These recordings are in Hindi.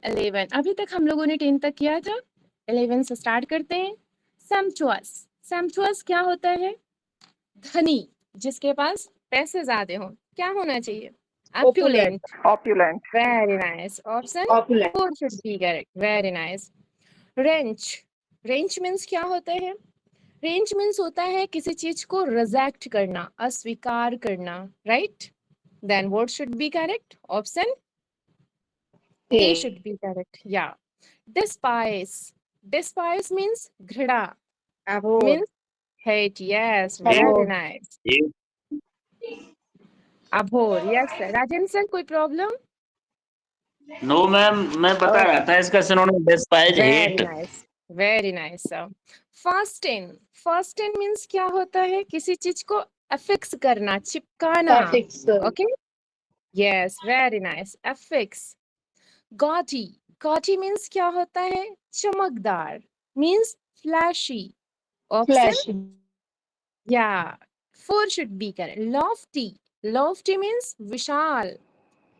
11। अभी तक हम लोगों ने 10 तक किया था, 11 से स्टार्ट करते हैं। सैम्पचुअस, सैम्पचुअस क्या होता है? धनी, जिसके पास पैसे ज्यादा हो। क्या होना चाहिए? Opulent. Opulent. Very nice. Option Opulent. 4 should be correct. Very nice. Wrench. Wrench means क्या होता है? Wrench means होता है किसी चीज को reject करना, अस्वीकार करना, right? Then what should be correct? Option A should be correct. Yeah. Despise. Despise means घृणा, Abhor. means hate. Yes, very Abhor. nice. Abhor. Yes, sir. Rajen sir, कोई problem? नो मैम, मैं बता रहा था इसका synonym despise Very hate. nice. Very nice, sir. Fasten. Fasten means क्या होता है? किसी चीज को affix करना, चिपकाना. Affix. Okay? Yes, very nice. Affix. Gaudy. Gaudy means क्या होता है? चमकदार. Means flashy. Option? Flashy. Yeah. 4 should be correct. Lofty. Lofty means Vishal,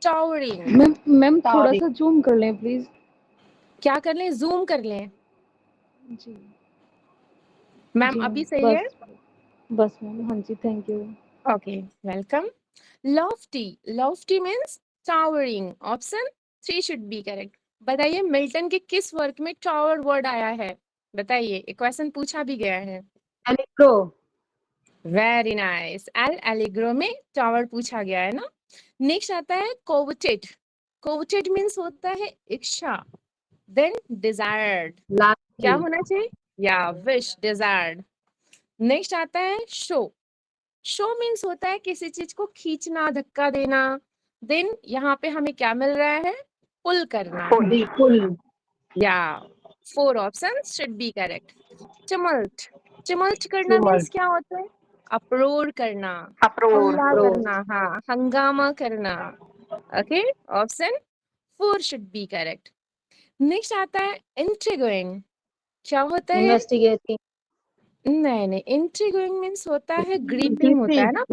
towering. Ma'am थोड़ा सा जूम कर लें प्लीज। क्या कर लें? जूम कर लें। जी मैम जी, अभी सही है? बस मैम, हाँ जी, thank you. Okay, welcome. Lofty. Lofty means towering. Option 3 should be correct. बताइए मिल्टन के किस वर्क में टावर वर्ड आया है? बताइए, एक क्वेश्चन पूछा भी गया है। Allegro. Very nice. एलिग्रो में टावर पूछा गया है ना। नेक्स्ट आता है कोवेटेड। कोवेटेड मीन्स होता है इच्छा, देन डिजायर्ड। क्या होना चाहिए? या विश, डिजायर्ड। नेक्स्ट आता है शो। शो मीन्स होता है किसी चीज को खींचना, धक्का देना। देन यहाँ पे हमें क्या मिल रहा है? पुल करना। Pull. या 4 options should be correct. tumult. tumult करना मीन्स क्या होता है? अप्रोर करना, हल्ला करना, हाँ, हंगामा करना। Okay, option 4 should be correct. Next आता है इंट्रिगोइंग। क्या होता है? Investigating. नहीं नहीं, इंट्रिगोइंग मीन्स होता है ग्रीपिंग, होता है ना,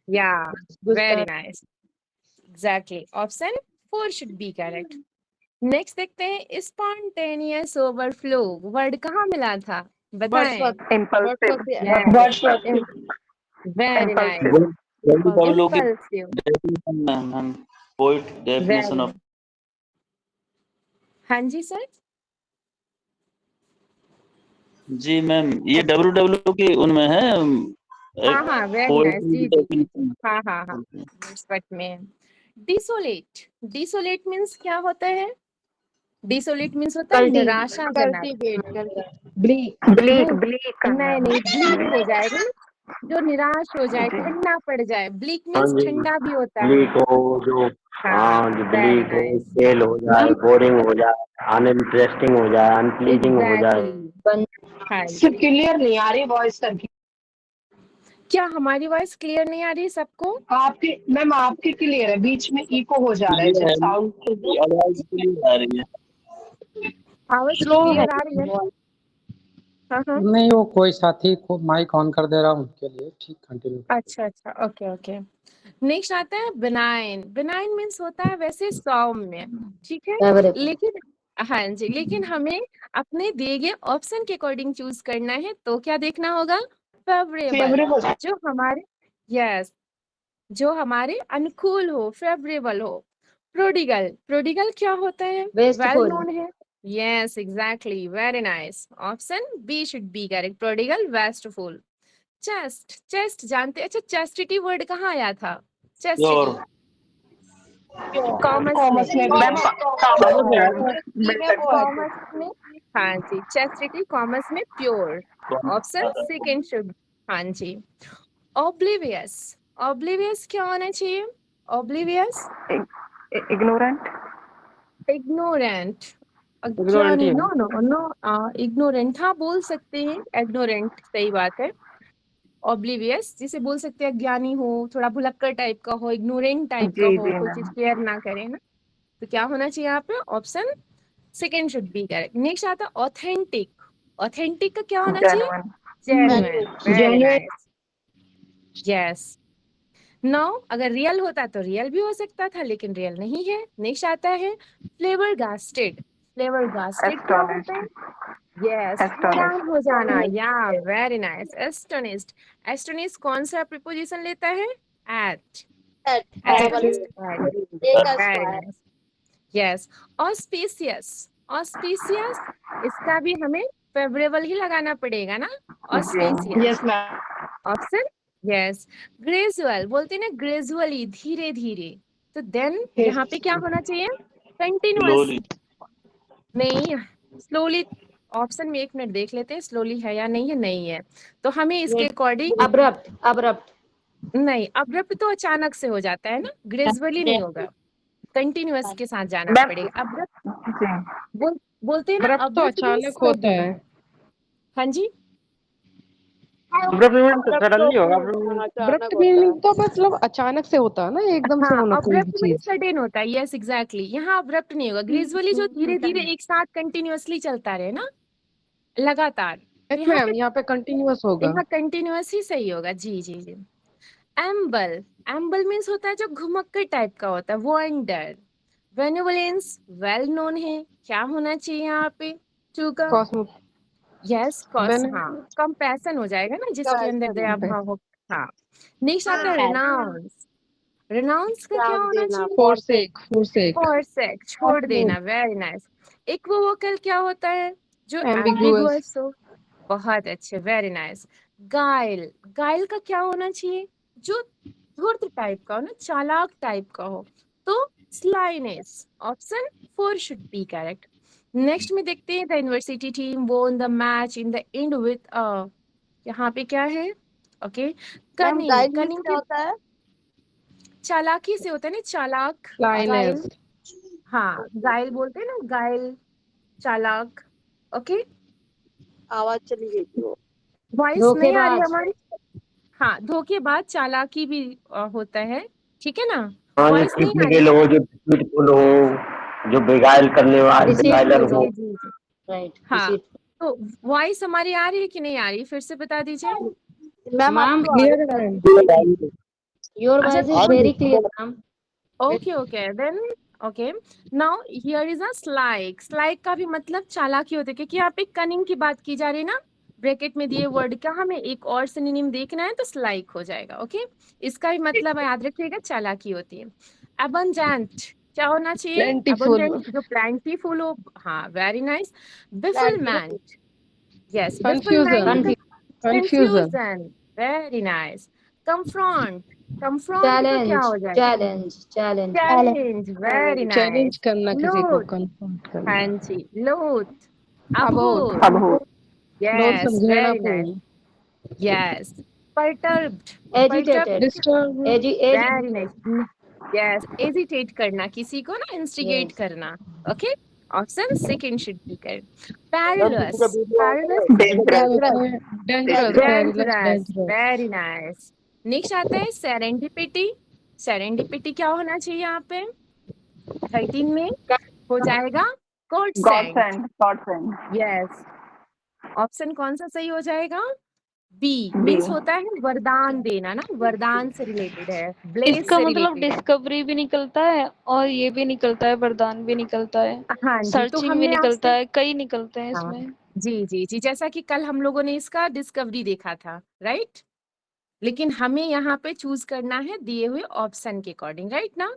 या very nice, exactly. Option 4 should be correct. Next देखते हैं स्पॉन्टेनियस ओवरफ्लो। वर्ड कहाँ मिला था? बताएं। Very nice, impulsive. Poet definition of. हाँ जी सर। जी मैम, ये WW के उनमें है। हाँ हाँ, वेरी नाइस। जी जी, हाँ हाँ हाँ, बट में डिसोलेट। डिसोलेट मीन्स क्या होता है? डिसोलेट मीन्स होता है निराशाजनक। Bleak. नहीं नहीं, ब्लीक हो जाएगा, जो निराश हो जाए, ठंडा पड़ जाए। ब्लीक मीन्स ठंडा भी होता है। ब्लीक हो जो, हाँ जो ब्लीक हो, फेल हो जाए, बोरिंग हो जाए, अनइंटरेस्टिंग हो जाए, अनप्लीजिंग हो जाए। सिर्फ क्लियर नहीं आ रही वॉइस सबकी। क्या हमारी वॉइस क्लियर नहीं आ रही सबको? आपकी मैम, आपकी क्लियर है, बीच में इको हो जा रहा है जब साउंड। आवाज क्लियर आ रही है। आवाज क्लियर आ रही है? हाँ हाँ, नहीं, वो कोई साथी को माइक ऑन कर दे रहा हूँ उनके लिए। ठीक, कंटिन्यू। अच्छा अच्छा, ओके ओके। नेक्स्ट आता है बिनाइन। बिनाइन मीन्स होता है वैसे सौम्य, ठीक है, लेकिन हाँ जी, लेकिन हमें अपने दिए गए ऑप्शन के अकॉर्डिंग चूज करना है। तो क्या देखना होगा? फेवरेबल, जो हमारे, यस, जो हमारे अनुकूल हो, फेवरेबल हो। प्रोडिगल। प्रोडिगल क्या होता है? वेल नोन है। Yes exactly, very nice. Option B should be correct, prodigal, wasteful. Chaste. Chaste जानते? अच्छा, चेस्टिटी वर्ड कहाँ आया था? चेस्टिटी कॉमर्स में, हाँ जी, चेस्टिटी कॉमर्स में प्योर। ऑप्शन सेकंड शुड, हाँ जी। ऑब्लिवियस। ऑब्लिवियस क्या होना चाहिए? Oblivious ignorant. इग्नोरेंट, अज्ञानी। नो नो नो, इग्नोरेंट, हाँ बोल सकते हैं, इग्नोरेंट सही बात है। ऑब्लिवियस जिसे बोल सकते हैं ज्ञानी हो, थोड़ा भुलक्कड़ टाइप का हो, इग्नोरेंट टाइप का हो, कोई चीज केयर ना करे ना। तो क्या होना चाहिए यहाँ पे? Option second should be correct. Next आता है ऑथेंटिक। ऑथेंटिक का क्या होना चाहिए? Genuine, very nice, yes. Now अगर रियल होता तो रियल भी हो सकता था, लेकिन रियल नहीं है। नेक्स्ट आता है फ्लेबरगास्टेड। फ्लेबरगास्टेड क्या होता है? यस, हैरान हो जाना। या वेरी नाइस। एस्टोनिश्ड। एस्टोनिश्ड कौन सा प्रीपोजिशन लेता है? At. Very nice. Yes. Auspicious. Auspicious इसका भी हमें फेवरेबल ही लगाना पड़ेगा ना। Auspicious yes ma'am. Option yes. Gradual बोलते हैं ना, ग्रेजुअली, धीरे धीरे। तो देन यहाँ पे क्या होना चाहिए? कंटिन्यूअस। Slowly. नहीं, स्लोली। ऑप्शन में 1 मिनट देख लेते हैं स्लोली है या नहीं है। नहीं है तो हमें इसके अकॉर्डिंग अब्रप्ट नहीं, अब्रप्ट तो अचानक से हो जाता है ना, ग्रेजुअली नहीं होगा, कंटिन्यूअस के साथ जाना मैम पड़ेगा। अब्रप्ट जी बोलते हैं ना, अब्रप्ट तो अब्रप्ट मीन्स अचानक होता है। हाँ जी, अब्रप्ट सडनली होगा। अब्रप्ट मीनिंग तो मतलब अचानक से होता है ना, एकदम से हाँ, होना कोई भी अब्रप्ट मीन्स चीज। सडन होता है। Yes exactly. यहाँ अब्रप्ट नहीं होगा, ग्रेजुअली जो धीरे धीरे एक साथ कंटिन्यूअसली चलता रहे ना, लगातार। तो यस मैम, यहाँ पे कंटिन्यूअस होगा। यहाँ कंटिन्यूअस ही सही होगा। जी जी जी। एम्बल। एम्बल मीन्स होता है जो घुमक्कड़ टाइप का होता है, वंडर। बेनेवोलेंस वेल नोन है, क्या होना चाहिए यहाँ पे? टू का कॉस्मो यस कॉस, हाँ, कंपैशन हो जाएगा ना, जिसके अंदर दया भाव हो। हाँ। नेक्स्ट आता है रिनाउंस। रिनाउंस का क्या होना चाहिए? फोरसेक। फोरसेक फॉरसेक, छोड़ देना। Very nice. इक्विवोकल क्या होता है? जो एम्बिगुअस। एम्बिगुअस हो। बहुत अच्छे, वेरी नाइस। गाइल। गाइल का क्या होना चाहिए? जो धूर्त टाइप का हो ना, चालाक टाइप का हो। तो slyness. Option 4 should be correct. Next में देखते हैं the university team won the match in the end with यहाँ पे क्या है? Okay, cunning. कनिंग क्या होता है? चालाकी से होता है ना, चालाक। गाइल, स्लाइनेस। हाँ, गाइल बोलते हैं ना, गाइल, चालाक। ओके, आवाज चली गई थी वो। वॉइस नहीं आ रही हमारी? हाँ, धोखेबाज, चालाकी भी होता है, ठीक है ना। हाँ, जो वॉइस नहीं आ रही? टिपिकल हो, जो डिस्प्यूटफुल हो, जो बेगाइल करने वाला, बेगाइलर हो। जी जी जी। राइट। हाँ, तो वॉइस हमारी आ रही है कि नहीं आ रही? फिर से बता दीजिए। मैम क्लियर है मैम। योर अच्छा, voice is very clear ma'am. Okay okay then. Okay, now here is a slick. Slick का भी मतलब चालाकी होती है, क्योंकि यहाँ पे कनिंग की बात की जा रही है ना, ब्रैकेट में दिए वर्ड का हमें एक और सिनोनिम देखना है, तो स्लाइक हो जाएगा। ओके, इसका भी मतलब याद रखिएगा, चालाकी होती है। अबंडेंट क्या होना चाहिए? Plentiful. अबंडेंट जो प्लेंटीफुल हो। हाँ, very nice. Bafflement. Yes, Confusion. Bafflement. Confusion. Confusion, very nice. Confront. Confront का क्या हो जाएगा? Challenge challenge, very challenge nice. करना, किसी को लोथ, कन्फ्रंट करना। हाँ जी, लोथ। अबोध। अबोध, लोग यस, समझाना वेरी नाइस। पूर्ण। Yes. perturbed। Agitated disturb. Very nice. Yes, agitate करना, किसी को ना इंस्टिगेट करना। Okay, option second should be correct. perilous। perilous dangerous. Perilous, dangerous, dangerous. Very nice. Next आता है सेरेंडिपिटी। सेरेंडिपिटी क्या होना चाहिए यहाँ पे? 13 में हो जाएगा गॉड सेंड। यस, ऑप्शन कौन सा सही हो जाएगा? बी मीन्स होता है वरदान देना ना, वरदान से रिलेटेड है, ब्लेस इसका से मतलब रिलेटेड है। डिस्कवरी भी निकलता है और ये भी निकलता है, वरदान भी निकलता है, हाँ जी, तो सर्चिंग भी हमने निकलता आपसे, है, कई निकलते हैं हाँ इसमें। जी जी जी, जैसा कि कल हम लोगों ने इसका डिस्कवरी देखा था, राइट। लेकिन हमें यहाँ पे चूज करना है दिए हुए ऑप्शन के अकॉर्डिंग, राइट ना।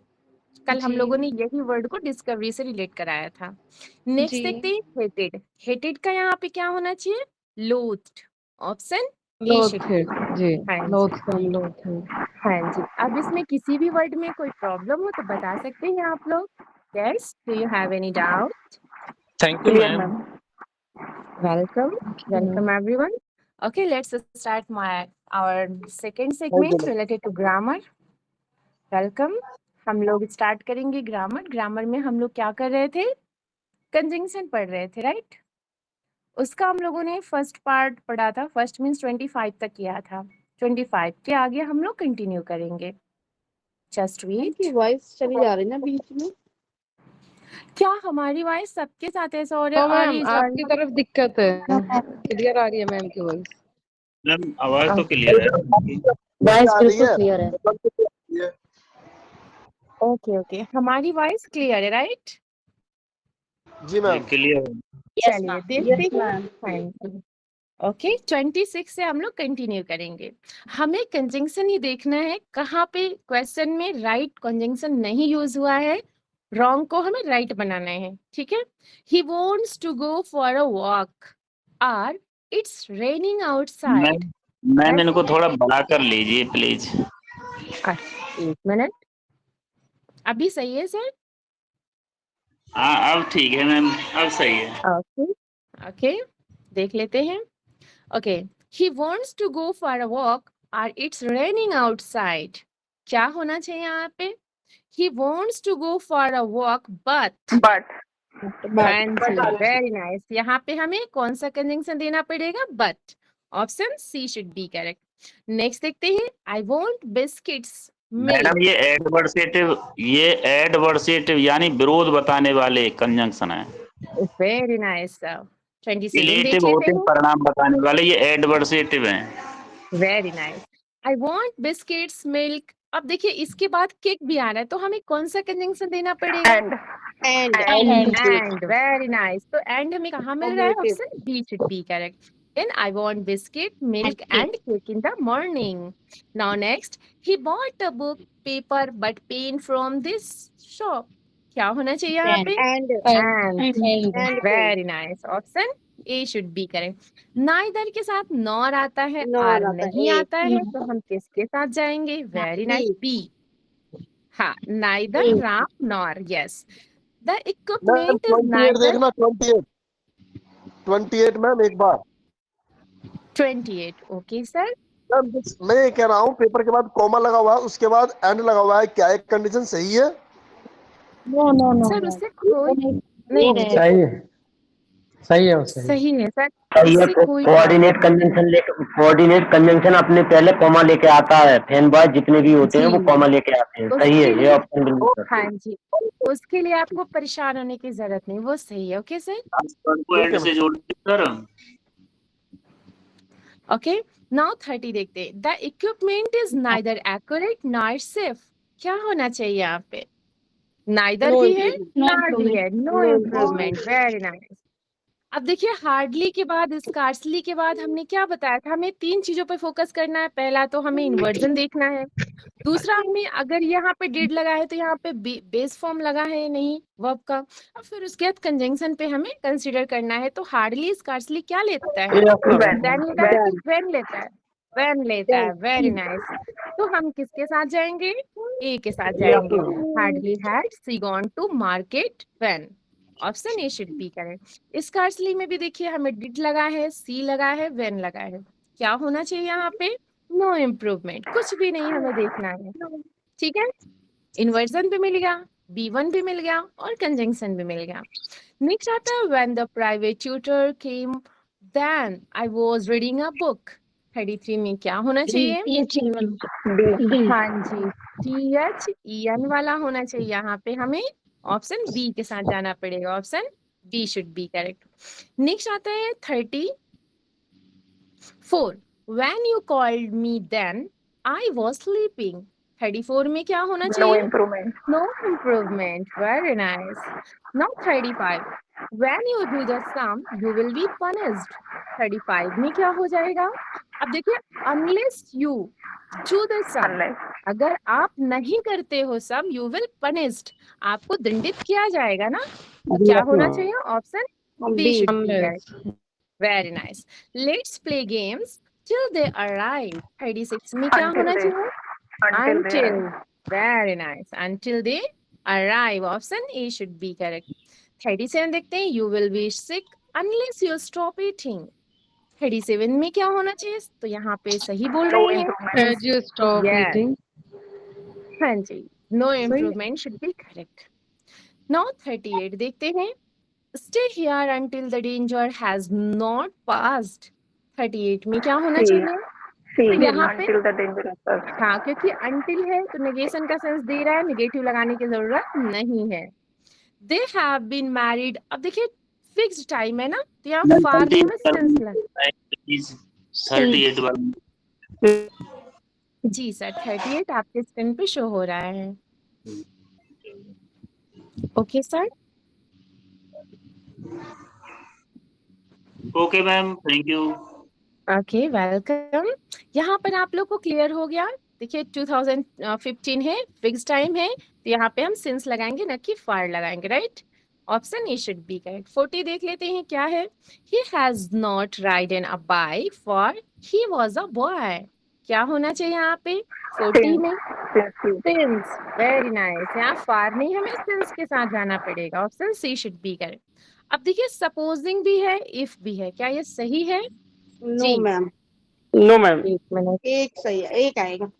कल हम जी लोगों ने यही वर्ड को डिस्कवरी से रिलेट कराया था। नेक्स्ट जी। देखते हैं हेटेड। हेटेड का यहाँ पे क्या होना चाहिए? लोथ्ड। ऑप्शन ए लोथ शुड है बी। जी। हाँ जी, लोथ फ्रॉम लोथ है। हाँ जी। अब इसमें किसी भी वर्ड में कोई प्रॉब्लम हो तो बता सकते हैं आप लोग। Yes, do you have any doubt? Thank you, ma'am. Welcome, welcome everyone. Okay, let's start our second segment related to grammar. Welcome. हम लोग स्टार्ट करेंगे ग्रामर। ग्रामर में हम लोग क्या कर रहे थे? कंजंक्शन पढ़ रहे थे, राइट। उसका हम लोगों ने फर्स्ट पार्ट पढ़ा था, फर्स्ट मीन्स 25 तक किया था। 25 के आगे हम लोग कंटिन्यू करेंगे। Just wait. वॉइस चली जा रही है ना बीच में। क्या हमारी वॉइस सबके साथ ऐसा हो रहा तो है? आ रही मैम है, जा आपकी रही तरफ दिक्कत है, क्लियर आ रही है मैम की वॉइस। मैम आवाज तो क्लियर है। वॉइस बिल्कुल क्लियर है। ओके ओके, हमारी वॉइस क्लियर है, राइट? जी मैम। क्लियर। चलिए देखते हैं। हाँ जी, ओके 26 से हम लोग कंटिन्यू करेंगे। हमें कंजंक्शन ही देखना है, कहाँ पे क्वेश्चन में राइट कंजंक्शन नहीं यूज हुआ है, रॉन्ग को हमें राइट बनाना है, ठीक है। He wants to go for a walk or it's raining outside. Ma'am इनको थोड़ा बड़ा कर लीजिए प्लीज। अच्छा 1 मिनट, अभी सही है सर? हाँ अब ठीक है मैम, अब सही है। ओके ओके, देख लेते हैं। Okay, he wants to go for a walk or it's raining outside. क्या होना चाहिए यहाँ पे? He wants to go for a walk, but very nice. यहाँ पे हमें कौन सा कंजंक्शन देना पड़ेगा? But. Option C should be correct. Next देखते हैं। I want biscuits, milk. Madam ये एडवर्सेटिव यानी विरोध बताने वाले कंजंक्शन है। Very nice. 27 देख रिलेटिव लेते होते हैं हैं। परिणाम बताने वाले, ये एडवर्सेटिव हैं। Very nice. I want biscuits, milk. अब देखिए इसके बाद केक भी आ रहा है, तो हमें कौन सा कंजंक्शन देना पड़ेगा? And very nice. तो एंड हमें कहाँ मिल रहा है? Option B should be correct. Then I want biscuit, milk and cake in the morning. Now next, he bought a book, paper but pen from this shop. क्या होना चाहिए यहाँ पे? And. Very nice. Option A should be correct. Neither के साथ nor आता है, आर नहीं आता है, तो हम किसके साथ जाएंगे? Very nice. B. हाँ, neither, nor. Yes. The ma'am equipment is 28 neither. देखना, 28 मैम एक बार। 28. Okay, sir. मैम मैं ये कह रहा हूँ पेपर के बाद कॉमा लगा हुआ है, उसके बाद एंड लगा हुआ है, क्या एक कंडीशन सही है? सर उससे कोई नहीं है। सही है सही है सर, सही है। उससे कोई कोऑर्डिनेट कंजंक्शन अपने पहले कॉमा लेके आता है, फैन बॉय जितने भी होते हैं वो कॉमा लेके आते हैं। सही है, उसके ये लिए ऑप्शन बिल्कुल सही है। हाँ जी, उसके लिए आपको परेशान होने की जरूरत नहीं, वो सही है। Okay sir. एंड से जोड़िए सर। ओके, नाउ 30 देखते हैं। The equipment is neither accurate nor safe. क्या होना चाहिए यहाँ पे? नाइदर भी है, नॉर भी है, नो इम्प्रूवमेंट। Very nice. अब देखिए हार्डली के बाद, स्कार्सली के बाद हमने क्या बताया था? हमें 3 चीजों पे फोकस करना है। पहला तो हमें इन्वर्जन देखना है, दूसरा हमें अगर यहाँ पे डिड लगा है तो यहाँ पे बेस फॉर्म लगा है नहीं वर्ब का, और फिर उसके बाद कंजंक्शन पे हमें कंसीडर करना है। तो हार्डली स्कार्सली क्या लेता है? देन लेता है कि व्हेन लेता है? व्हेन लेता है। Very nice. तो हम किसके साथ जाएंगे? ए के साथ जाएंगे। Hardly had she gone to market when. Option A should be correct. Scarcely में भी देखिए हमें डिड लगा है, सी लगा है, व्हेन लगा है। क्या होना चाहिए यहाँ पे? नो इम्प्रूवमेंट, कुछ भी नहीं हमें देखना है। ठीक है, इन्वर्जन भी मिल गया, B1 भी मिल गया और कंजंक्शन भी मिल गया। नेक्स्ट आता है when the private tutor came then I was reading a book. 33 में क्या होना चाहिए? हाँ जी, THEN वाला होना चाहिए। यहाँ पे हमें ऑप्शन बी के साथ जाना पड़ेगा। Option B should be correct. Next आता है 34। When you called me then I was sleeping। 34 में क्या होना चाहिए? No improvement. Very nice. Now 35. When you do the sum you will be punished। 35 में क्या हो जाएगा? अब देखिए unless you do the sum, अगर आप नहीं करते हो सम you will punished, आपको दंडित किया जाएगा ना। तो क्या होना चाहिए? Option B should be correct. Very nice. Let's play games till they arrive। 36 में क्या होना चाहिए? Until. Very nice. Until they arrive. Option A should be correct. 37 देखते हैं। You will be sick unless you stop eating। 37 में क्या होना चाहिए? तो यहाँ पे सही बोल रहे हैं। As you stop eating. हाँ जी, no improvement should be correct. Now 38 देखते हैं। Stay here until the danger has not passed। 38 में क्या होना चाहिए? यहाँ पे हाँ, क्योंकि until है तो नेगेशन का सेंस दे रहा है, नेगेटिव लगाने की जरूरत नहीं है। They have been married। अब देखिए फिक्स्ड टाइम है ना, तो यहाँ फार में हमें सेंस लग। 38 वाला। जी सर, 38 आपके स्क्रीन पे शो हो रहा है। Okay sir. Okay ma'am, thank you. Okay welcome. यहाँ पर आप लोग को क्लियर हो गया। देखिए 2015 है, फिक्स टाइम है, तो यहाँ पे हम सिंस लगाएंगे न कि फार लगाएंगे, right. Option A should be correct. 40 देख लेते हैं क्या है। He has not ridden a bike for he was a boy. क्या होना चाहिए यहाँ पे 40 में? सिंस। Very nice. यहाँ फार नहीं, हमें सिंस के साथ जाना पड़ेगा। Option C should be correct. अब देखिए सपोजिंग भी है, इफ भी है, क्या ये सही है? नो जी मैम, नो मैम। एक मिनट, एक सही है, एक आएगा।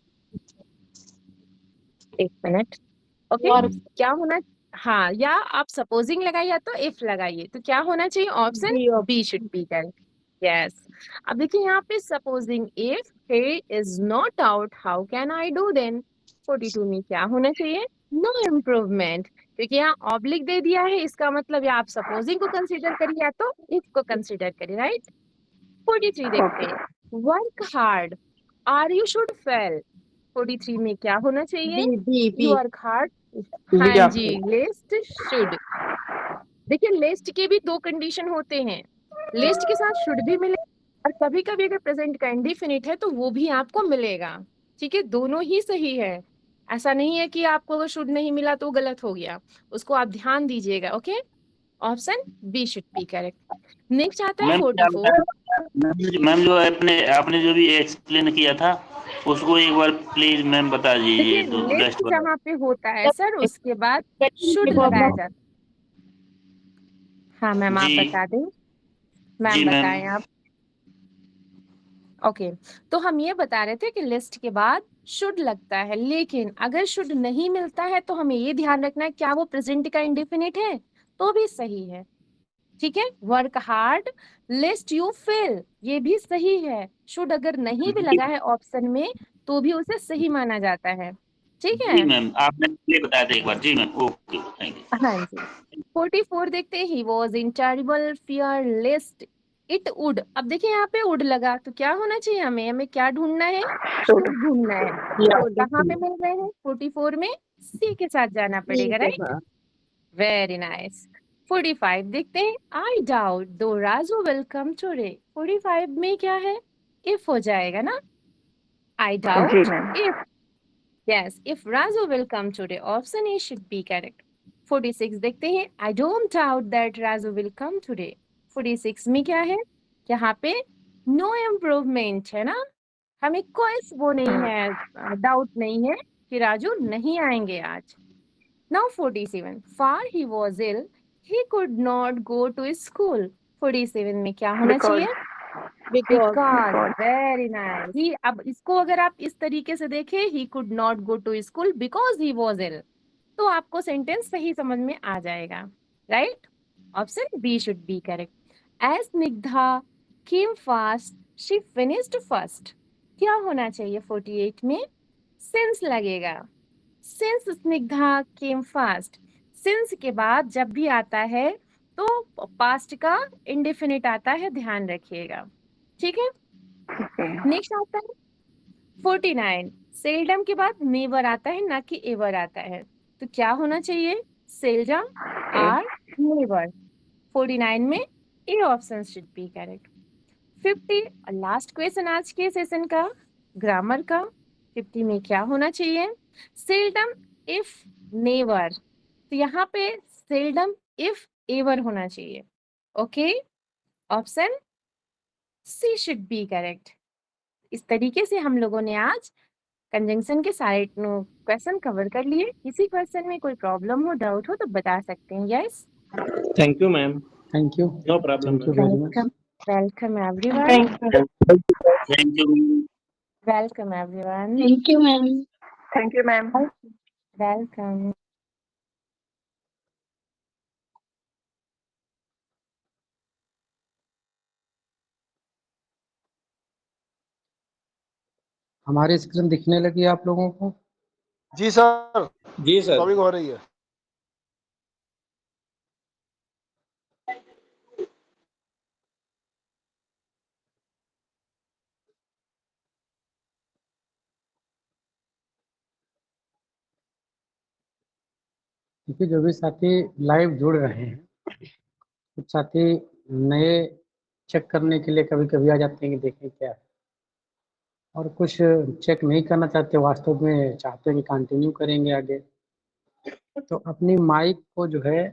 एक मिनट। ओके और क्या होना, हाँ, या आप सपोजिंग लगाइए या तो इफ लगाइए, तो क्या होना चाहिए? Option B B should be correct. Yes. अब देखिए यहाँ पे supposing if he is not out how can I do then. 42 में क्या होना चाहिए? नो इम्प्रूवमेंट, क्योंकि यहाँ ऑब्लिक दे दिया है, इसका मतलब या आप सपोजिंग को कंसीडर करिए या तो इफ को कंसीडर करिए, राइट। 43 देखते हैं। Work hard or you should fail. 43 में क्या होना चाहिए? B B you B work hard. B हाँ जी, आपको लिस्ट शुड। देखिए लिस्ट के भी दो कंडीशन होते हैं, लिस्ट के साथ शुड भी मिले और कभी कभी अगर प्रेजेंट का इंडिफिनिट है तो वो भी आपको मिलेगा। ठीक है, दोनों ही सही है। ऐसा नहीं है कि आपको अगर शुड नहीं मिला तो गलत हो गया, उसको आप ध्यान दीजिएगा। Okay, option B should be correct. Next आता है मैम क्या 44। मैम जो आपने आपने जो भी एक्सप्लेन किया था उसको एक बार प्लीज मैम बता दीजिए, देखिए तो लिस्ट रेस्ट वाला। जहाँ पे होता है सर, उसके बाद शुड लगाया जाता है। हाँ मैम आप जी बता दें। जी मैम मैम। बताएं आप। ओके, तो हम ये बता रहे थे कि लिस्ट के बाद शुड लगता है, लेकिन अगर शुड नहीं मिलता है तो हमें ये ध्यान रखना है क्या वो प्रेजेंट का इंडेफिनिट है, तो भी सही है। ठीक है, work hard lest you fail, ये भी सही है। शुड अगर नहीं भी लगा है ऑप्शन में तो भी उसे सही माना जाता है। ठीक जी है, मैम, आपने ये बताया था एक बार। जी मैम, ओके, थैंक यू। हाँ जी। 44 देखते हैं। He was in terrible fear list it would. अब देखिए यहाँ पे वुड लगा तो क्या होना चाहिए? हमें हमें क्या ढूंढना है? शुड ढूंढना है। तो कहाँ पे मिल रहे हैं? 44 में सी के साथ जाना सी पड़ेगा, के राइट। बाद वेरी नाइस। 45 देखते हैं। आई डाउट दो राजू विल कम टुडे। 45 में क्या है? इफ हो जाएगा ना। I doubt if, yes, if Razu will come today, option A should be correct. 46 देखते हैं। I don't doubt that Razu will come today. 46 में क्या है? यहाँ पे no improvement है ना, हमें कोई वो नहीं है, डाउट नहीं है कि राजू नहीं आएंगे आज। Now 47, far he was ill, he could not go to school. 47 में क्या होना चाहिए? Because because. Very nice. ही, अब इसको अगर आप इस तरीके से देखें, he could not go to school because he was ill, तो आपको सेंटेंस सही समझ में आ जाएगा, right. Option B should be correct. As Snigdha came fast she finished first. क्या होना चाहिए 48 में? सिंस लगेगा। Since Snigdha came fast, since के बाद जब भी आता है तो पास्ट का इंडेफिनिट आता है, ध्यान रखिएगा। ठीक है, नेक्स्ट आता है 49। सेल्डम के बाद नेवर आता है ना कि एवर आता है, तो क्या होना चाहिए? Seldom are never. 49 में A option should be correct. 50 last question आज के सेशन का, ग्रामर का। 50 में क्या होना चाहिए? सेल्डम इफ नेवर, तो यहाँ पे सेल्डम इफ एवर होना चाहिए। Okay, option C should be correct. इस तरीके से हम लोगों ने आज कंजंक्शन के सारे क्वेश्चन कवर कर लिए। किसी क्वेश्चन में कोई प्रॉब्लम हो, डाउट हो तो बता सकते हैं। Yes, thank you ma'am. Thank you. No problem thank you ma'am. Very much. Welcome. Welcome everyone. Thank you. Welcome everyone. Thank you ma'am. Thank you ma'am. Welcome. हमारी स्क्रीन दिखने लगी आप लोगों को? जी सर, जी सर। सभी को हो रही है। क्योंकि जो भी साथी लाइव जुड़ रहे हैं, कुछ साथी नए चेक करने के लिए कभी कभी आ जाते हैं कि देखें क्या है, और कुछ चेक नहीं करना चाहते, वास्तव में चाहते हैं कि कंटिन्यू करेंगे आगे। तो अपनी माइक को जो है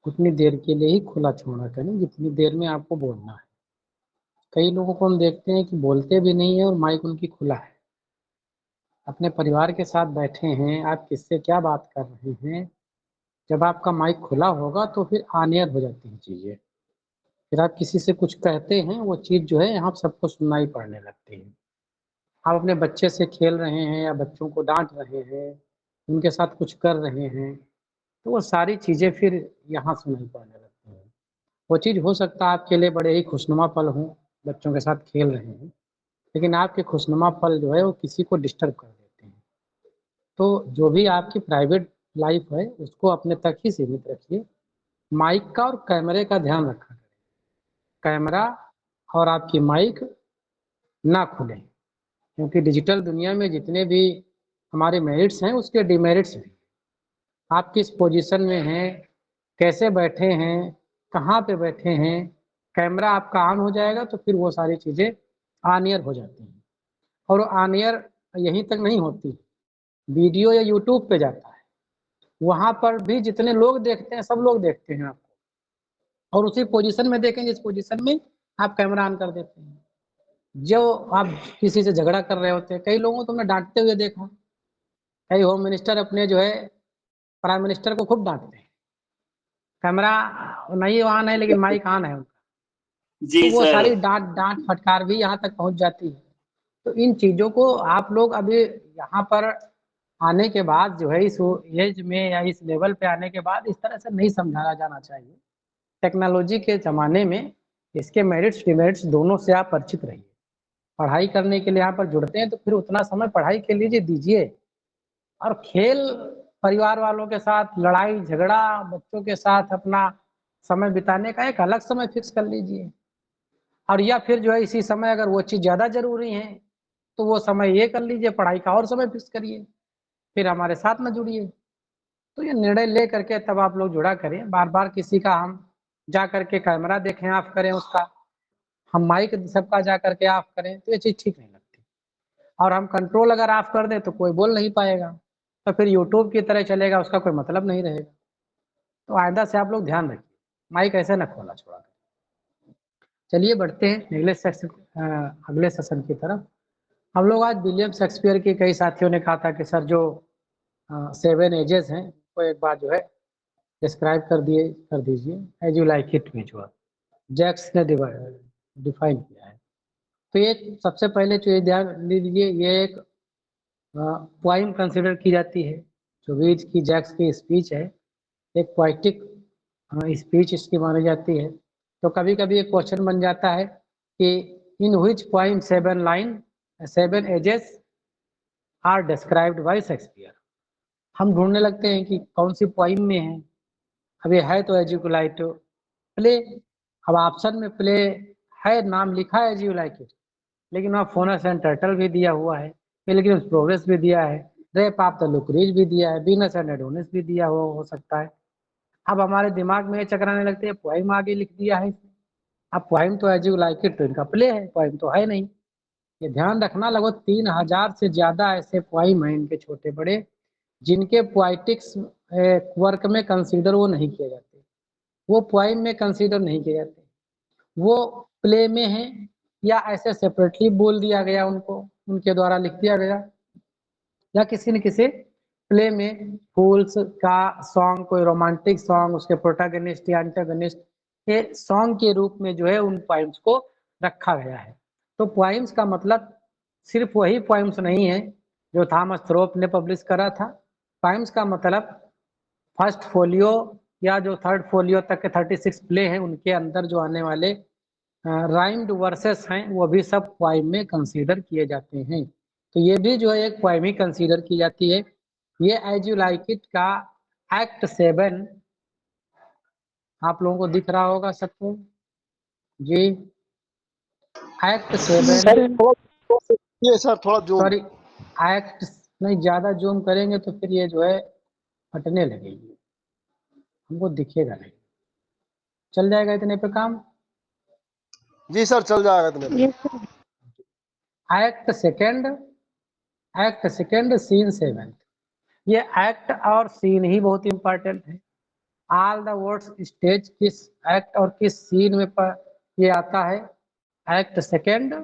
उतनी देर के लिए ही खुला छोड़ा करें जितनी देर में आपको बोलना है। कई लोगों को हम देखते हैं कि बोलते भी नहीं है और माइक उनकी खुला है। अपने परिवार के साथ बैठे हैं, आप किससे क्या बात कर रहे हैं, जब आपका माइक खुला होगा तो फिर ऑन-एयर हो जाती हैं चीज़ें। फिर आप किसी से कुछ कहते हैं, वो चीज़ जो है आप सबको सुनाई पड़ने लगती है। आप अपने बच्चे से खेल रहे हैं या बच्चों को डांट रहे हैं, उनके साथ कुछ कर रहे हैं, तो वो सारी चीज़ें फिर यहाँ सुनाई पड़ने लगती हैं। वो चीज़ हो सकता है आपके लिए बड़े ही खुशनुमा पल हों, बच्चों के साथ खेल रहे हैं, लेकिन आपके खुशनुमा पल जो है वो किसी को डिस्टर्ब कर देते हैं। तो जो भी आपकी प्राइवेट लाइफ है उसको अपने तक ही सीमित रखिए। माइक का और कैमरे का ध्यान रखा करें। कैमरा और आपकी माइक ना खुलें, क्योंकि डिजिटल दुनिया में जितने भी हमारे मेरिट्स हैं उसके डिमेरिट्स भी। आप किस पोजीशन में हैं, कैसे बैठे हैं, कहाँ पे बैठे हैं, कैमरा आपका ऑन हो जाएगा तो फिर वो सारी चीज़ें ऑन एयर हो जाती हैं। और ऑन एयर यहीं तक नहीं होती, वीडियो या यूट्यूब पे जाता है, वहाँ पर भी जितने लोग देखते हैं सब लोग देखते हैं आपको, और उसी पोजीशन में देखें जिस पोजीशन में आप कैमरा ऑन कर देते हैं। जो आप किसी से झगड़ा कर रहे होते हैं, कई लोगों को तुमने डांटते हुए देखा, कई होम मिनिस्टर अपने जो है प्राइम मिनिस्टर को खूब डांटते हैं, कैमरा नहीं ऑन है लेकिन माइक ऑन है उनका, जी तो वो सर। सारी डांट फटकार भी यहाँ तक पहुँच जाती है। तो इन चीज़ों को आप लोग अभी यहाँ पर आने के बाद जो है इस एज में या इस लेवल पे आने के बाद इस तरह से नहीं समझाया जाना चाहिए। टेक्नोलॉजी के ज़माने में इसके मेरिट्स डिमेरिट्स दोनों से आप परिचित रहिए। पढ़ाई करने के लिए यहाँ पर जुड़ते हैं तो फिर उतना समय पढ़ाई के लिए दीजिए, और खेल परिवार वालों के साथ, लड़ाई झगड़ा बच्चों के साथ अपना समय बिताने का एक अलग समय फिक्स कर लीजिए। और या फिर जो है इसी समय अगर वो चीज़ ज़्यादा ज़रूरी है तो वो समय ये कर लीजिए, पढ़ाई का और समय फिक्स करिए, फिर हमारे साथ में जुड़िए। तो ये निर्णय ले करके तब आप लोग जुड़ा करें। बार-बार किसी का हम जा करके कैमरा देखें, ऑफ करें उसका, हम माइक सबका जा करके ऑफ करें, तो ये चीज़ ठीक नहीं लगती। और हम कंट्रोल अगर ऑफ कर दें तो कोई बोल नहीं पाएगा, तो फिर यूट्यूब की तरह चलेगा, उसका कोई मतलब नहीं रहेगा। तो आइंदा से आप लोग ध्यान रखिए, माइक ऐसे ना खोला छोड़ा करें। चलिए बढ़ते हैं अगले सेशन की तरफ। हम लोग आज विलियम शेक्सपियर के कई साथियों ने कहा था कि सर जो 7 एजेस हैं वो एक बार जो है डिस्क्राइब कर दीजिए एज यू लाइक इट में, जो जैक्स ने डिफाइन किया है। तो ये सबसे पहले जो ध्यान दीजिए, ये एक पोइम कंसिडर की जाती है, जो वीज की जैक्स की स्पीच है, एक पोइटिक स्पीच इसकी मानी जाती है। तो कभी कभी एक क्वेश्चन बन जाता है कि in which poem 7 ages are described by Shakespeare. हम ढूंढने लगते हैं कि कौन सी पोइम में है। अब ये है तो as you like it play, अब ऑप्शन में प्ले है, नाम लिखा है एज यू लाइक इट, लेकिन वहाँ फोनस एंड टर्टल भी दिया हुआ है, लेकिन प्रोग्रेस भी दिया है, रेप ऑफ द लुक्रीज भी दिया है, वीनस एंड एडोनिस भी दिया हो सकता है। अब हमारे दिमाग में ये चकराने लगते हैं पोइम आगे लिख दिया है इसने। अब पोइम तो एज यू लाइक इट तो इनका प्ले है, पोइम तो है नहीं। ये ध्यान रखना, लगभग 3000 से ज्यादा ऐसे पोइम हैं इनके छोटे बड़े, जिनके पोइटिक्स वर्क में कंसीडर वो नहीं किए जाते, वो पोइम में कंसीडर नहीं किए जाते, वो प्ले में है या ऐसे सेपरेटली बोल दिया गया, उनको उनके द्वारा लिख दिया गया, या किसी न किसी प्ले में फूल्स का सॉन्ग, कोई रोमांटिक सॉन्ग, उसके प्रोटैगनिस्ट या एंटागनिस्ट के सॉन्ग के रूप में जो है उन पोइम्स को रखा गया है। तो पोइम्स का मतलब सिर्फ वही पोइम्स नहीं है जो थॉमस थ्रोप ने पब्लिश करा था। पोइम्स का मतलब फर्स्ट फोलियो या जो थर्ड फोलियो तक के 36 प्ले हैं उनके अंदर जो आने वाले राइम्ड वर्सेस हैं वो भी सब पोइम में कंसीडर किए जाते हैं। तो ये भी जो है एक पोइम ही कंसीडर की जाती है। ये एज यू लाइक इट का एक्ट 7 आप लोगों को दिख रहा होगा सबको जी, एक्ट 7 ये सर थोड़ा जो सॉरी एक्ट नहीं, ज्यादा जूम करेंगे तो फिर ये जो है फटने लगेगी। हमको दिखेगा नहीं। चल जाएगा इतने पे काम? जी सर चल जाएगा इतने पे। Act second scene 7। ये एक्ट और सीन ही बहुत इंपॉर्टेंट है। ऑल द वर्ड्स स्टेज किस एक्ट और किस सीन में ये आता है? एक्ट सेकेंड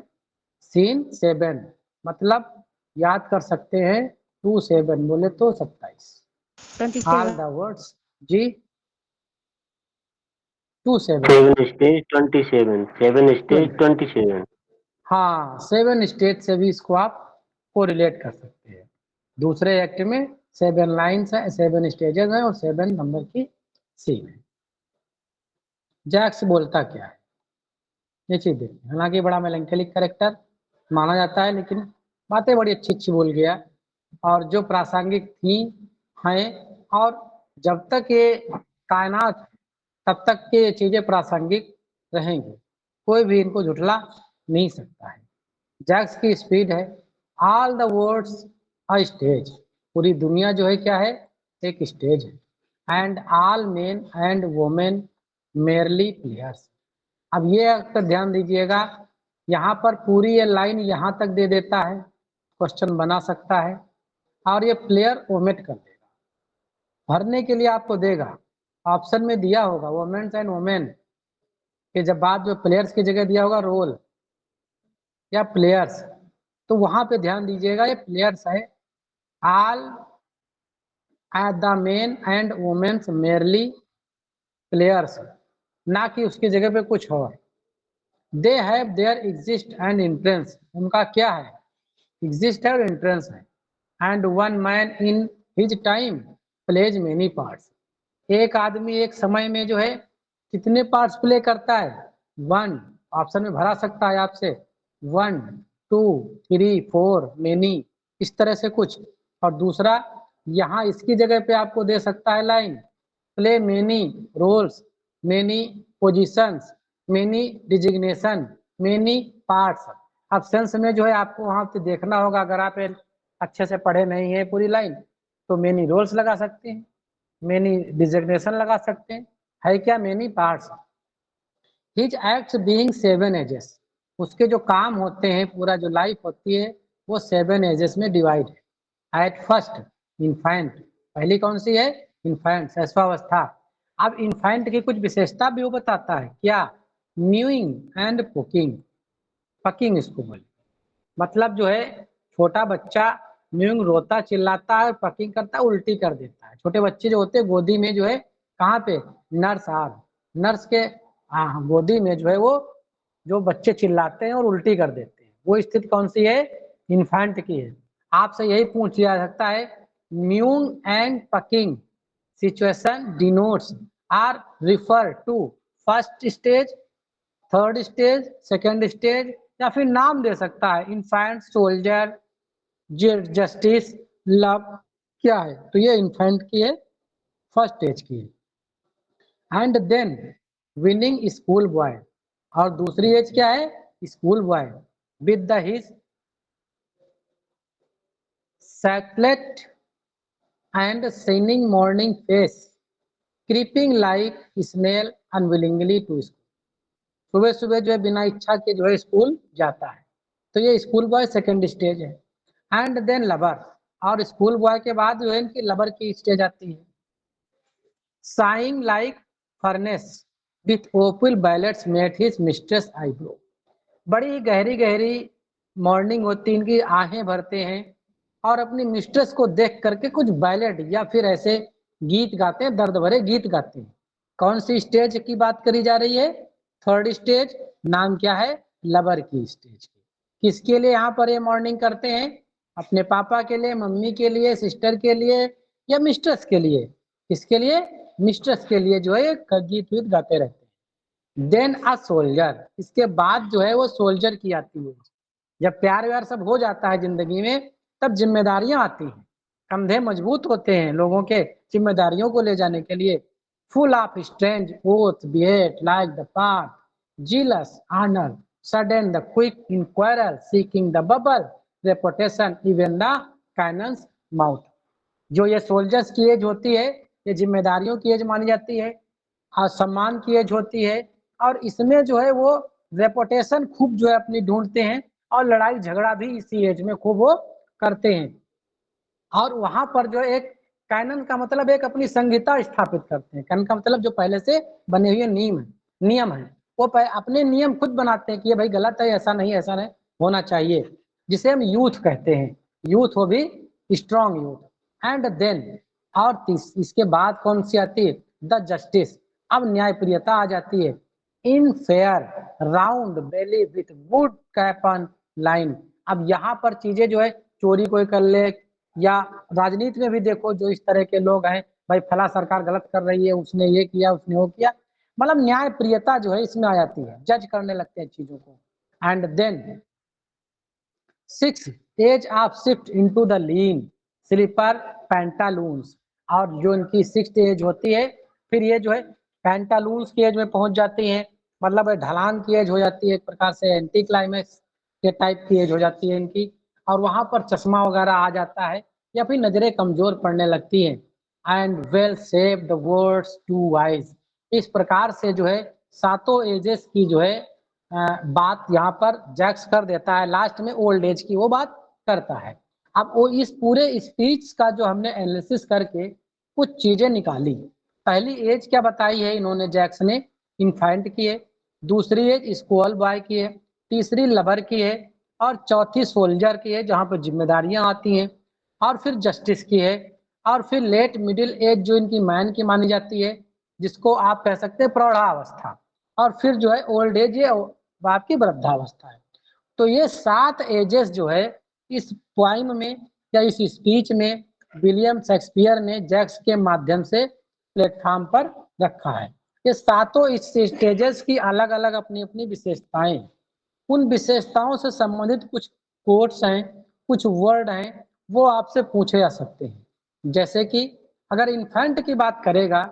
सीन 7, मतलब याद कर सकते हैं 27 बोले तो 27। ऑल द वर्ड्स जी 27 स्टेज 27। हाँ 7 स्टेज से भी इसको आप को रिलेट कर सकते हैं। दूसरे एक्ट में 7 लाइन्स है, 7 स्टेजेस हैं और 7 नंबर की सीन है। जैक्स बोलता क्या है ये चीज देखिए। हालांकि बड़ा मेलंकलिक कैरेक्टर माना जाता है लेकिन बातें बड़ी अच्छी अच्छी बोल गया और जो प्रासंगिक थी हैं, और जब तक ये कायनात तब तक ये चीजें प्रासंगिक रहेंगी, कोई भी इनको झुठला नहीं सकता है। जैक्स की स्पीड है all the words a stage, पूरी दुनिया जो है क्या है? एक स्टेज है। And all main and women merely players. अब ये अक्सर ध्यान दीजिएगा, यहाँ पर पूरी ये लाइन यहाँ तक दे देता है, क्वेश्चन बना सकता है, और ये प्लेयर ओमिट कर देगा। भरने के लिए आपको देगा, ऑप्शन में दिया होगा वुमेन्स एंड वुमेन के जब बाद जो प्लेयर्स की जगह दिया होगा रोल या प्लेयर्स, तो वहां पे ध्यान दीजिएगा ये प्लेयर्स है। All at the men and women's merely players, ना कि उसकी जगह पे कुछ और। They have their exist and entrance, उनका क्या है? एग्जिस्ट है और एंट्रेंस है। And one man in his time plays many parts, एक आदमी एक समय में जो है कितने पार्ट्स प्ले करता है? 1। ऑप्शन में भरा सकता है आपसे 1 2 3 4 मेनी, इस तरह से कुछ। और दूसरा यहाँ इसकी जगह पे आपको दे सकता है line play many roles, many positions, many designation, many parts. अब सेंस में जो है आपको वहां पे देखना होगा, अगर आप अच्छे से पढ़े नहीं है पूरी लाइन तो मेनी रोल्स लगा सकते हैं, मेनी डिजिग्नेशन लगा सकते हैं, है क्या? Many parts. His acts being 7 ages, उसके जो काम होते हैं, पूरा जो लाइफ होती है वो 7 एजेस में डिवाइड है। एट फर्स्ट इन्फेंट, पहली कौन सी है? इन्फेंट, शैशवावस्था। अब इन्फेंट की कुछ विशेषता भी वो बताता है, क्या? न्यूइंग एंड पुकिंग, पकिंग इसको बोले, मतलब जो है छोटा बच्चा न्यूइंग रोता चिल्लाता है, पकिंग करता है, उल्टी कर देता है। छोटे बच्चे जो होते हैं गोदी में जो है कहाँ पे? नर्स के गोदी में जो है वो जो बच्चे चिल्लाते हैं और उल्टी कर देते हैं, वो स्थिति कौन सी है? इन्फेंट की है। आपसे यही पूछ लिया सकता है mewling and puking situation denotes or refer to first stage, third stage, second stage, या फिर नाम दे सकता है इन्फेंट, सोल्जर, जस्टिस, लव, क्या है? तो ये इन्फेंट की है, फर्स्ट स्टेज की है। And then whining schoolboy, और दूसरी एज क्या है? Schoolboy with the his satchel and shining morning face creeping like snail unwillingly to school, सुबह सुबह जो है बिना इच्छा के जो है स्कूल जाता है, तो ये स्कूल बॉय सेकेंड स्टेज है। एंड देन लवर, और स्कूल बॉय के बाद जो है इनकी लवर की स्टेज आती है। Sighing like furnace with opal ballets made his mistress eyebrow, बड़ी गहरी गहरी मॉर्निंग होती, इनकी आहें भरते हैं और अपनी मिस्ट्रेस को देख करके कुछ बैलेट या फिर ऐसे गीत गाते हैं, दर्द भरे गीत गाते हैं। कौन सी स्टेज की बात करी जा रही है? Third stage. नाम क्या है? लवर की स्टेज की। किसके लिए यहाँ पर ये मॉर्निंग करते हैं? अपने पापा के लिए, मम्मी के लिए, सिस्टर के लिए, या मिस्ट्रेस के लिए? किसके लिए? मिस्ट्रेस के लिए जो है गीत वीत गाते रहते हैं। देन अ सोल्जर, इसके बाद जो है वो सोल्जर की आती है। जब प्यार व्यार सब हो जाता है जिंदगी में, तब जिम्मेदारियां आती हैं, कंधे मजबूत होते हैं लोगों के जिम्मेदारियों को ले जाने के लिए। full of strange oath behave like the path, jealous honor, sudden the quick in quarrel, seeking the bubble, reputation even the cannon's mouth। जो ये सोल्जर्स की एज होती है, ये जिम्मेदारियों की एज मानी जाती है और सम्मान की एज होती है, और इसमें जो है वो रेपुटेशन खूब जो है अपनी ढूंढते हैं और लड़ाई झगड़ा भी इसी एज में खूब वो करते हैं। और वहां पर जो एक कैनन का मतलब एक अपनी संहिता स्थापित करते हैं। कैनन का मतलब जो पहले से बने हुए नियम है वो अपने नियम खुद बनाते हैं कि ये भाई गलत है, ऐसा नहीं होना चाहिए, जिसे हम यूथ कहते हैं। यूथ वो भी स्ट्रॉन्ग यूथ। एंड देन और इसके बाद कौन सी आती है? The justice. अब न्यायप्रियता आ जाती है। In fair round belly with good capon line. अब यहाँ पर चीजें जो है चोरी कोई कर ले, या राजनीति में भी देखो जो इस तरह के लोग हैं, भाई फला सरकार गलत कर रही है, उसने ये किया, उसने वो किया, मतलब न्याय प्रियता जो है इसमें आ जाती है, जज करने लगते हैं चीजों को। And then 6 age of shift into the lean slipper pantaloons. और जो इनकी 6th एज होती है, फिर ये जो है पैंटालून्स की एज में पहुंच जाती है, मतलब ढलान की एज हो जाती है, एक प्रकार से एंटी क्लाइमेक्स के टाइप की एज हो जाती है इनकी। और वहां पर चश्मा वगैरह आ जाता है या फिर नजरें कमजोर पड़ने लगती हैं। And well save the words too wise. इस प्रकार से जो है 7 एजेस की जो है बात यहाँ पर जैक्स कर देता है, लास्ट में ओल्ड एज की वो बात करता है। अब वो इस पूरे स्पीच का जो हमने एनालिसिस करके कुछ चीजें निकाली। पहली एज क्या बताई है इन्होंने, जैक्स ने? इन्फेंट की है। दूसरी एज स्कूल बॉय की है। तीसरी लवर की है। और चौथी सोल्जर की है, जहाँ पर जिम्मेदारियां आती हैं। और फिर जस्टिस की है। और फिर लेट मिडिल एज जो इनकी मैन की मानी जाती है, जिसको आप कह सकते हैं प्रौढ़ावस्था। और फिर जो है ओल्ड एज, ये आपकी वृद्धावस्था है। तो ये 7 एजेस जो है इस पोइम में या इस स्पीच में विलियम शेक्सपियर ने जैक्स के माध्यम से प्लेटफॉर्म पर रखा है। ये 7 इस स्टेजेस की अलग अलग अपनी अपनी विशेषताएं। उन विशेषताओं से संबंधित कुछ कोट्स हैं, कुछ वर्ड हैं, वो आपसे पूछे जा सकते हैं। जैसे कि अगर इन्फेंट की बात करेगा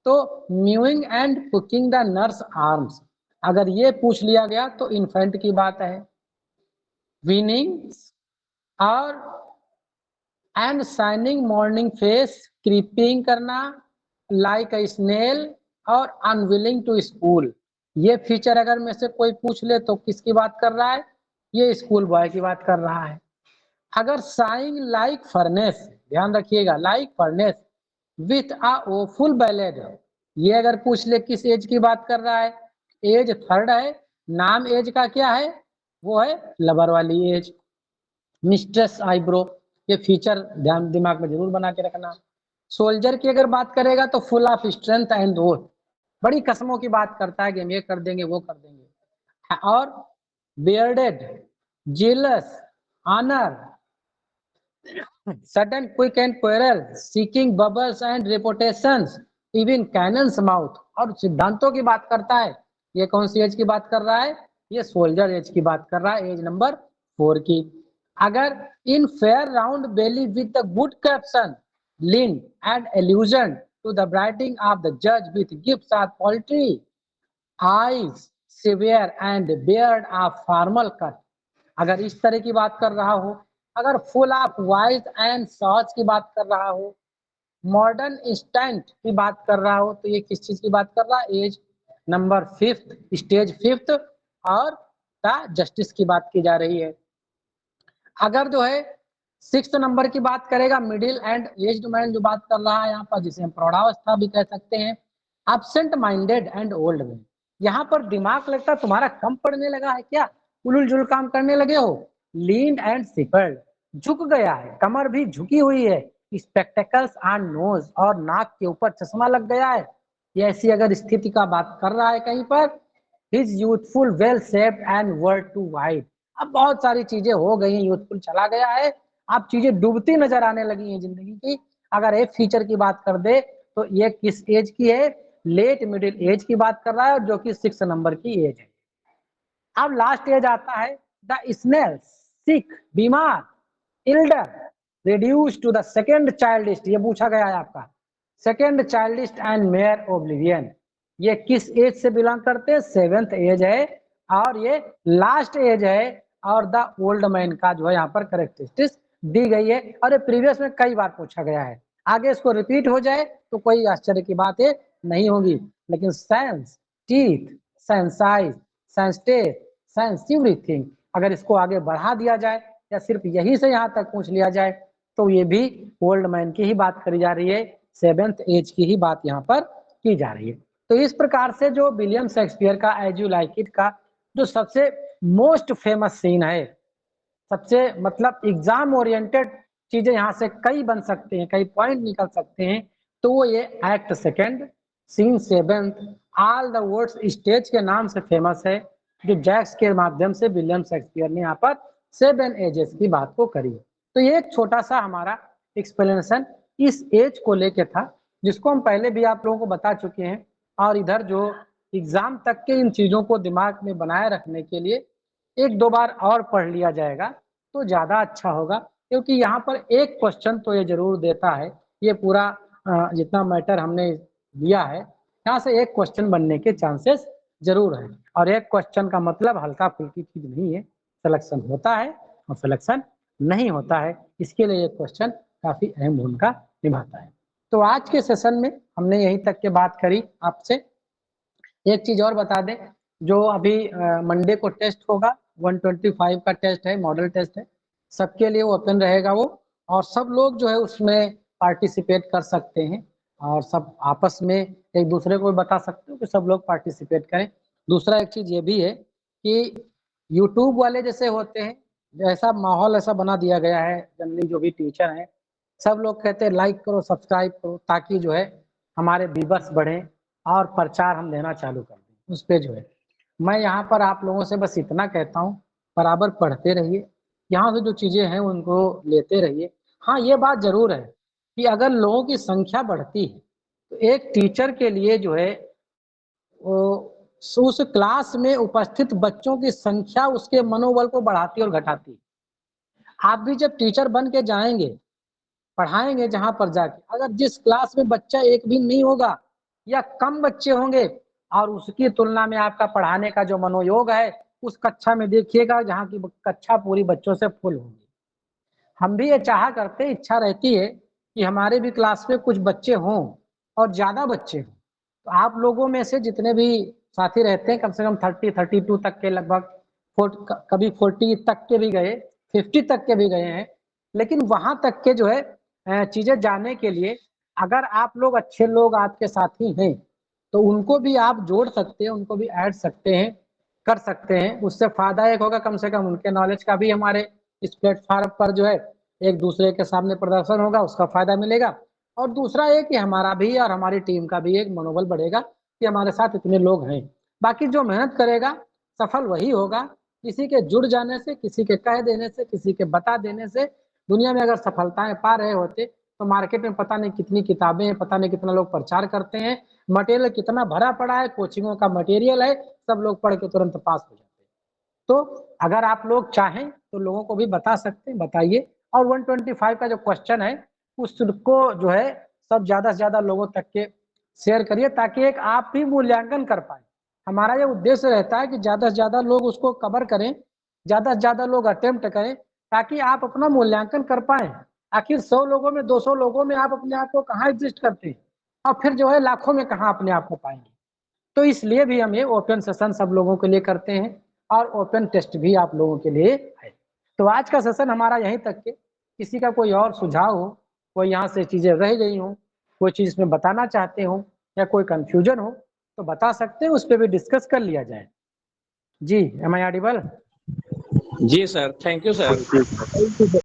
तो mowing and cooking the nurse arms, अगर ये पूछ लिया गया तो इन्फेंट की बात है। विनिंग और and shining morning face, creeping करना लाइक अ स्नेल, और अनविलिंग टू स्कूल। ये फीचर अगर में से कोई पूछ ले तो किसकी बात कर रहा है? ये स्कूल बॉय की बात कर रहा है। अगर साइंग लाइक फर्नेस, ध्यान रखिएगा, like furnace with a awful ballad, ये अगर पूछ ले किस एज की बात कर रहा है? एज 3rd है। नाम एज का क्या है? वो है लवर वाली एज। मिस्ट्रेस आईब्रो, ये फीचर ध्यान दिमाग में जरूर बना के रखना। सोल्जर की अगर बात करेगा तो full of strength and oath, बड़ी कसमों की बात करता है कि हम ये कर देंगे वो कर देंगे। और bearded, jealous, honour, sudden quick and quarrel, seeking bubbles and reputations, even cannon's mouth. और सिद्धांतों की बात करता है। ये कौन सी एज की बात कर रहा है? ये सोल्जर एज की बात कर रहा है, एज नंबर 4 की। अगर in fair round belly with the good caption, lean and allusion to the writing of the judge with gifts of poultry, eyes severe and beard of formal cut, अगर इस तरह की बात कर रहा हो, अगर फुल ऑफ वाइज एंड सॉच की बात कर रहा हो, मॉडर्न इंस्टेंट की बात कर रहा हो, तो ये किस चीज की बात कर रहा है? As number 5th, stage 5th, और द जस्टिस की बात की जा रही है। अगर जो है 6th नंबर की बात करेगा, मिडिल एंड एज्ड मैन जो बात कर रहा है यहाँ पर, जिसे हम प्रौढ़ावस्था भी कह सकते हैं। Absent minded and old man, यहाँ पर दिमाग लगता तुम्हारा कम पड़ने लगा है क्या? उलुल जुल काम करने लगे हो। लीन एंड सिपर्ड, झुक गया है, कमर भी झुकी हुई है। स्पेक्टेकल्स ऑन नोज, और नाक के ऊपर चश्मा लग गया है। ये ऐसी अगर स्थिति का बात कर रहा है कहीं पर। His youthful well shaped and word too wide, अब बहुत सारी चीजें हो गई हैं, यूथफुल चला गया है, अब चीजें डूबती नजर आने लगी हैं जिंदगी की। अगर एक फीचर की बात कर दे तो ये किस एज की है? लेट मिडिल एज की बात कर रहा है, जो कि 6 नंबर की एज है। अब लास्ट एज आता है द स्नेल, सिक, बीमार, elder, reduce to the second childish, ये पूछा गया है आपका। Second childish and mere oblivion, ये किस एज से बिलोंग करते हैं? 7th एज है, और ये लास्ट एज है। और द ओल्ड मैन का जो है यहाँ पर करेक्टरिस्टिक्स दी गई है, और ये प्रीवियस में कई बार पूछा गया है। आगे इसको रिपीट हो जाए तो कोई आश्चर्य की बात है नहीं होगी। लेकिन sans, teeth, sans eyes, sans taste, sans everything, अगर इसको आगे बढ़ा दिया जाए या सिर्फ यही से यहाँ तक पूछ लिया जाए तो ये भी ओल्ड मैन की ही बात करी जा रही है, 7th एज की ही बात यहाँ पर की जा रही है। तो इस प्रकार से जो विलियम शेक्सपियर का एज यू लाइक इट का जो सबसे मोस्ट फेमस सीन है, सबसे मतलब एग्जाम ओरिएंटेड चीजें यहाँ से कई बन सकते हैं, कई पॉइंट निकल सकते हैं, तो वो ये act 2 scene 7 all the world's stage के नाम से फेमस है, जो जैक्स के माध्यम से विलियम शेक्सपियर ने यहाँ पर 7 एजेस की बात को करी। तो ये एक छोटा सा हमारा एक्सप्लेनेशन इस एज को लेके था, जिसको हम पहले भी आप लोगों को बता चुके हैं। और इधर जो एग्जाम तक के इन चीजों को दिमाग में बनाए रखने के लिए 1-2 बार और पढ़ लिया जाएगा तो ज्यादा अच्छा होगा, क्योंकि यहाँ पर एक क्वेश्चन तो ये जरूर देता है, ये पूरा जितना मैटर हमने दिया है यहाँ से एक क्वेश्चन बनने के चांसेस जरूर है। और एक क्वेश्चन का मतलब हल्का फुल्की चीज नहीं है, सिलेक्शन होता है और सिलेक्शन नहीं होता है, इसके लिए ये क्वेश्चन काफी अहम भूमिका निभाता है। तो आज के सेशन में हमने यहीं तक के बात करी आपसे। एक चीज और बता दें, जो अभी मंडे को टेस्ट होगा 125 का टेस्ट है, मॉडल टेस्ट है, सबके लिए ओपन रहेगा वो, और सब लोग जो है उसमें पार्टिसिपेट कर सकते हैं और सब आपस में एक दूसरे को बता सकते हो कि सब लोग पार्टिसिपेट करें। दूसरा एक चीज ये भी है कि यूट्यूब वाले जैसे होते हैं, जैसा माहौल ऐसा बना दिया गया है, जनरली जो भी टीचर हैं सब लोग कहते हैं लाइक करो, सब्सक्राइब करो, ताकि जो है हमारे व्यूअर्स बढ़े और प्रचार हम देना चालू कर दें उस पे जो है। मैं यहाँ पर आप लोगों से बस इतना कहता हूँ, बराबर पढ़ते रहिए, यहाँ से जो चीजें हैं उनको लेते रहिए। हाँ, ये बात जरूर है कि अगर लोगों की संख्या बढ़ती है तो एक टीचर के लिए जो है उस क्लास में उपस्थित बच्चों की संख्या उसके मनोबल को बढ़ाती और घटाती। आप भी जब टीचर बन के जाएंगे, पढ़ाएंगे जहां पर जाके, अगर जिस क्लास में बच्चा एक भी नहीं होगा या कम बच्चे होंगे और उसकी तुलना में आपका पढ़ाने का जो मनोयोग है उस कक्षा में देखिएगा जहाँ की कक्षा पूरी बच्चों से फुल होगी। हम भी ये चाहा करते, इच्छा रहती है कि हमारे भी क्लास में कुछ बच्चे हों और ज्यादा बच्चे हों। तो आप लोगों में से जितने भी साथी रहते हैं, कम से कम 30-32 तक के लगभग, कभी 40 तक के भी गए, 50 तक के भी गए हैं, लेकिन वहां तक के जो है चीजें जानने के लिए अगर आप लोग अच्छे लोग आपके साथी हैं तो उनको भी आप जोड़ सकते हैं, उनको भी ऐड सकते हैं, कर सकते हैं। उससे फायदा एक होगा, कम से कम उनके नॉलेज का भी हमारे इस प्लेटफॉर्म पर जो है एक दूसरे के सामने प्रदर्शन होगा, उसका फायदा मिलेगा। और दूसरा ये कि हमारा भी और हमारी टीम का भी एक मनोबल बढ़ेगा कि हमारे साथ इतने लोग हैं। बाकी जो मेहनत करेगा सफल वही होगा, किसी के जुड़ जाने से, किसी के कह देने से, किसी के बता देने से दुनिया में अगर सफलताएं पा रहे होते तो मार्केट में पता नहीं कितनी किताबें हैं, पता नहीं कितना लोग प्रचार करते हैं, मटेरियल कितना भरा पड़ा है, कोचिंगों का मटेरियल है, सब लोग पढ़ के तुरंत पास हो जाते हैं। तो अगर आप लोग चाहें तो लोगों को भी बता सकते हैं, बताइए। और 125 का जो क्वेश्चन है उसको जो है सब ज्यादा से ज्यादा लोगों तक के शेयर करिए, ताकि एक आप भी मूल्यांकन कर पाए। हमारा ये उद्देश्य रहता है कि ज्यादा से ज्यादा लोग उसको कवर करें, ज्यादा से ज्यादा लोग अटेम्प्ट करें, ताकि आप अपना मूल्यांकन कर पाए। आखिर 100 लोगों में 200 लोगों में आप अपने आप को कहाँ एग्जिस्ट करते हैं, और फिर जो है लाखों में कहाँ अपने आप को पाएंगे। तो इसलिए भी हम ये ओपन सेशन सब लोगों के लिए करते हैं और ओपन टेस्ट भी आप लोगों के लिए है। तो आज का सेशन हमारा यहीं तक के। किसी का कोई और सुझाव हो, कोई यहाँ से चीजें रह गई हो, कोई चीज इसमें बताना चाहते हो या कोई कंफ्यूजन हो तो बता सकते हैं, उस पर भी डिस्कस कर लिया जाए। जी, एम आई ऑडिबल? जी सर, थैंक यू सर।